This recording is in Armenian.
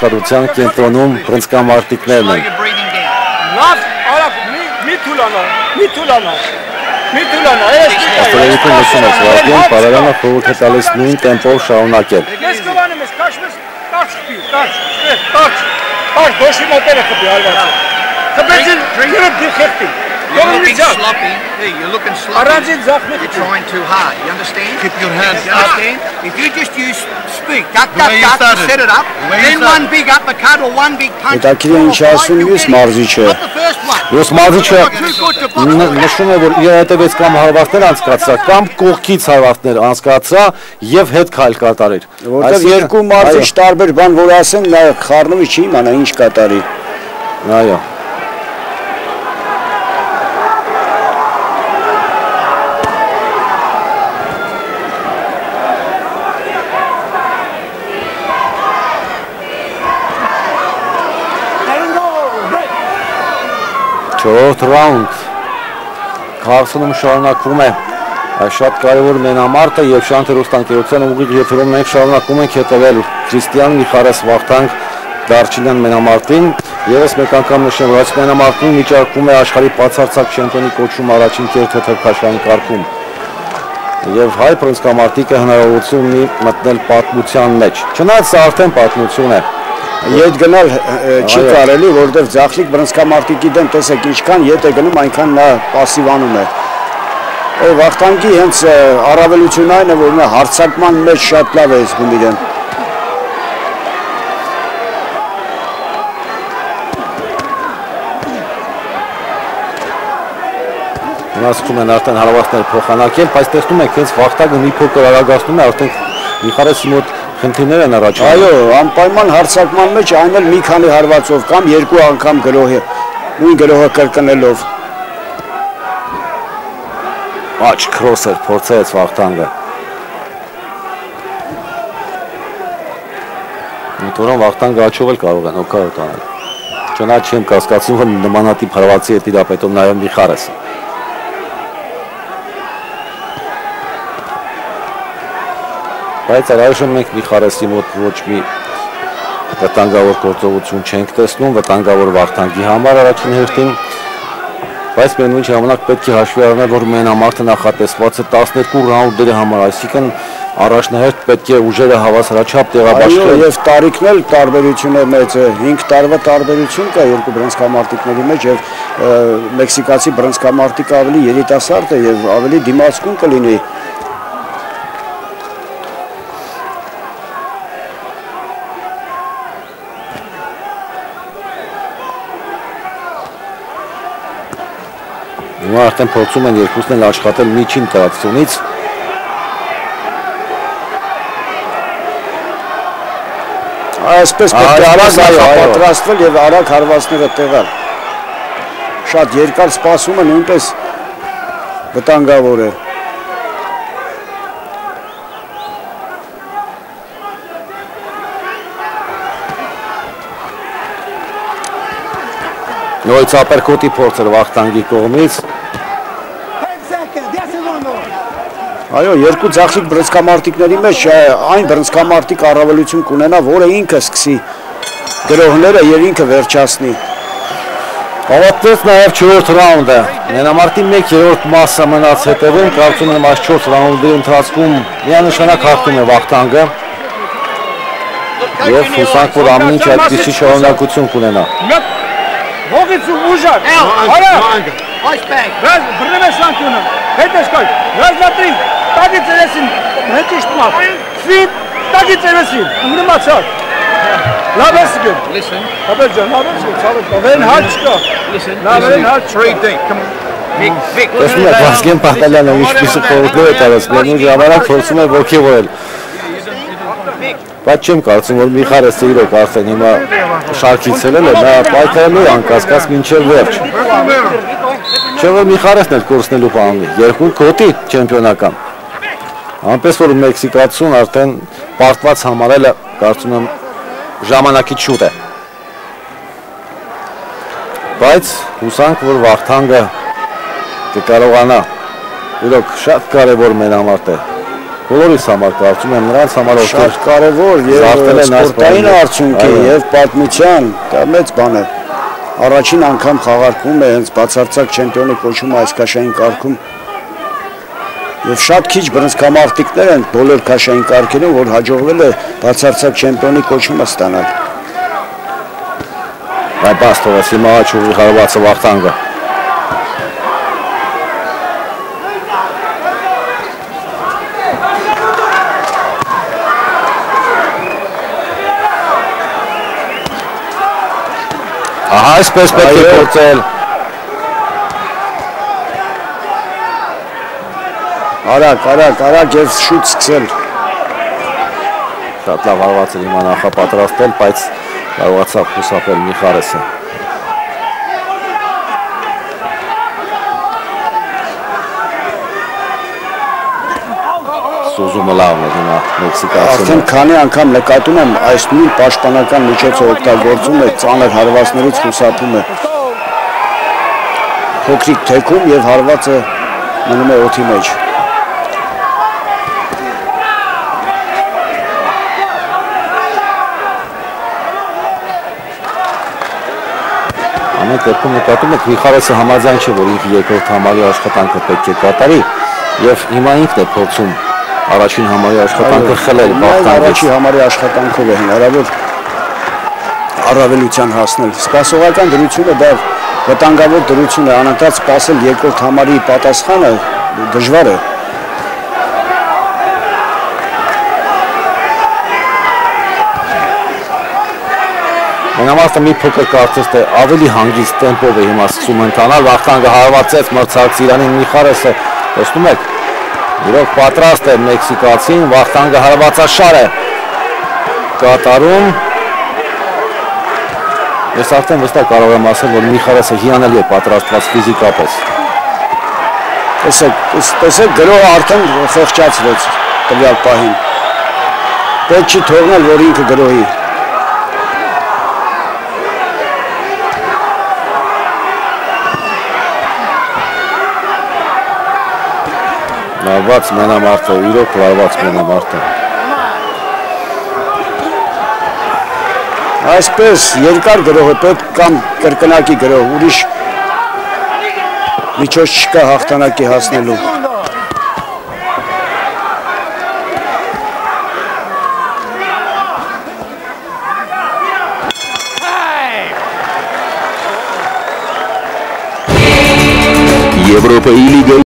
աշխատության կենտրոնում բռնցքամարտիկներն են։ Աստղերիկը նշում է Սվագեն, Պարարյանը խորհուրդ է տալիս նույն տեմպով շարունակել։ You're looking sloppy. Hey, you're looking sloppy. You're trying too hard. You understand? Keep your hands up. You understand? If you just use speak, duck, set it up, then one big uppercut or one big punch. Հետաքրքիր է ինչ ասում մյուս մարզիչը։ Մյուս մարզիչը նշում է, որ իր հետևից կամ հարվածներ անցկացրա, կամ կողքից հարվածներ անցկացրա եւ հետ քայլ կատարեր։ Որտեղ երկու մարզիչ տարբեր բան որ ասեն, նա խառնովի չի իմանա ինչ կատարի։ Այո։ Չորրորդ ռաունդ Քարսոնում շարունակվում է շատ կարևոր մենամարտը եւ Շանթ հեռուստաընկերության ուղիղ եթերում մենք շարունակում ենք հետևել Քրիստիան Միխարես Վախթանգ Դարչինյան մենամարտին եւս մեկ անգամ նշեմ որ այս մենամարտում վիճակվում է աշխարհի բացարձակ չեմպիոնի կոչում առաջին կերտ թեթևքաշային կարգում եւ հայ բռնցքամարտիկը հնարավորություն ունի մտնել պատմության մեջ չնայած սա արդեն պատմություն է Ետ գնալ չի կարելի, որովհետև ձախլիկ բռնցքամարտիկի դեմ տեսեք ինչքան ետ է գնում, այնքան նա պասիվանում է։ Վախթանգի հենց առավելությունն այն է, որ նա հարձակման մեջ շատ լավ է զգում իրեն։ Մնացքում են արդեն հարվածներ փոխանակել, բայց տեսնում եք հենց Վախթանգը մի փոքր արագացնում է, արդեն Միխարեսի մոտ խնդիրներ են առաջանում։ Այո, անպայման հարձակման մեջ այն էլ մի քանի հարվածով կամ երկու անգամ գրոհը, նույն գրոհը կրկնելով։ Աչ քրոսեր փորձեց Վախթանգը։ Միտորոն Վախթանգը աչով էլ կարող են օգտագործել տանել։ Չնայած չեմ կասկածում, որ նմանատիպ հարվածի է տիրապետում նաև Միխարեսը։ Բայց այժմ մենք Միխարեսի մոտ ոչ մի վտանգավոր գործողություն չենք տեսնում, վտանգավոր Վախթանգի համար առաջին հերթին, բայց միևնույն ժամանակ պետք է հաշվի առնել, որ մենամարտը նախատեսված է 12 ռաունդերի համար, այսինքն առաջնահերթ պետք է ուժերը հավասարաչափ տեղաբաշխել։ Այո, եւ տարիքն էլ տարբերությունը մեծ է, 5 տարվա տարբերություն կա երկու բռնցքամարտիկների մեջ եւ մեքսիկացի բռնցքամարտիկը ավելի երիտասարդ է եւ ավելի դիմացկուն կլինի։ Հիմա արդեն փորձում են երկուսն էլ աշխատել միջին տարածությունից։ Այսպես պետք է արագ պատրաստվել եւ արագ հարվածները տեղալ։ Շատ երկար սպասումը նույնպես վտանգավոր է։ Նույնց ապերկոտի փորձեր Վախթանգի կողմից։ Այո, երկու ձախլիկ բռնցքամարտիկների մեջ այն բռնցքամարտիկ առավելություն կունենա, որը ինքը սկսի գրոհները եւ ինքը վերջացնի։ Ավարտվեց նաև 4-րդ ռաունդը։ Մենամարտի 1/3 մասը մնաց հետևում, կարծում եմ այս 4 ռաունդի ընթացքում միանշանակ հաղթում է Վախթանգը։ Եվ հուսանք, որ ամեն ինչ այդպիսի շարունակություն կունենա։ Ողից ու ուժար, արա, վազ բրնեմ է սանքյունը, հետ ես կայք, վազ լատրին, տագի ծերեսին, հետ իշտմավ, ֆիտ, տագի ծերեսին, ունրմացար, լավ ես գեմ, հապետ ջան, լավ ես գեմ, վեն հաչ կա, վեն հաչ կա, տեսնում եք Վազգեն Պահտալյանը ինչպիսի խորհուրդներ է տալիս, միևնույն ժամանակ փորձում է ոգևորել։ Բայց չեմ կարծում, որ Միխարեսը իրոք արդեն հիմա շարքից ելել է, նա պայքարելու է անկասկած մինչև վերջ։ Չէ՞ որ Միխարեսն էլ կորցնելու բան ունի, երկու գոտի չեմպիոնական։ Այնպես որ մեքսիկացուն արդեն պարտված համարելը կարծում եմ ժամանակից շուտ է։ Բայց հուսանք, որ Վախթանգը կկարողանա, իրոք շատ կարևոր մենամարտ է բոլորիս համար կարծում եմ նրանց համար շատ կարևոր եւ սպորտային արդյունք է եւ պատմության, դա մեծ բան է։ Առաջին անգամ խաղարկվում է հենց բացարձակ չեմպիոնի կոչումը այս քաշային կարգում։ Եվ շատ քիչ բռնցքամարտիկներ են բոլոր քաշային կարգերում, որ հաջողվել է բացարձակ չեմպիոնի կոչումը ստանալ։ Այ բաստովս հիմա աչուղի հարվածը Վախթանգը։ Ահա այսպես պետք է փորձել։ Արագ եւ շուտ սկսել։ Շատ լավ հարված էր հիմա նախապատրաստել, բայց կարողացավ խուսափել Միխարեսը։ Սուզումը լավն է հիմա մեքսիկացին։ Արդեն քանի անգամ նկատում եմ այս նույն պաշտպանական միջոցը օգտագործում է, ծանր հարվածներից խուսափում է։ Փոքրիկ թեքում եւ հարվածը մնում է օդի մեջ։ Ամեն դեպքում նկատում եք Միխարեսը համաձայն չէ, որ ինքը երկրորդ համարի աշխատանքը պետք է կատարի եւ հիմա ինքն է փորձում առաջին համարի աշխատանքը խլել Վախթանգից։ Առաջին համարի աշխատանքով է հնարավոր առավելության հասնել։ Սպասողական դրությունը դա վտանգավոր դրություն է, անընդհատ սպասել երկրորդ համարի պատասխանը դժվար է։ Մենամարտը մի փոքր կարծես թե ավելի հանգիստ տեմպով է հիմա սկսում ընթանալ, Վախթանգը հարվածեց մրցակից Իրանին Միխարեսը, տեսնում եք, իրոք պատրաստ է մեքսիկացին, Վախթանգը հարվածաշար է կատարում, ես արդեն վստահ կարող եմ ասել, որ Միխարեսը հիանալի է պատրաստված ֆիզիկապես։ Տեսեք գրողը արդեն խեղճացվեց տվյալ պահին, պետք չի թողնել, որ ինքը գրողի։ Լարված մենամարտը, իրոք լարված մենամարտը։ Այսպես երկար գրողը պետք կամ կրկնակի գրող, ուրիշ միջոց չկա հաղթանակի հասնելու։ Եվրոպայի լիգայի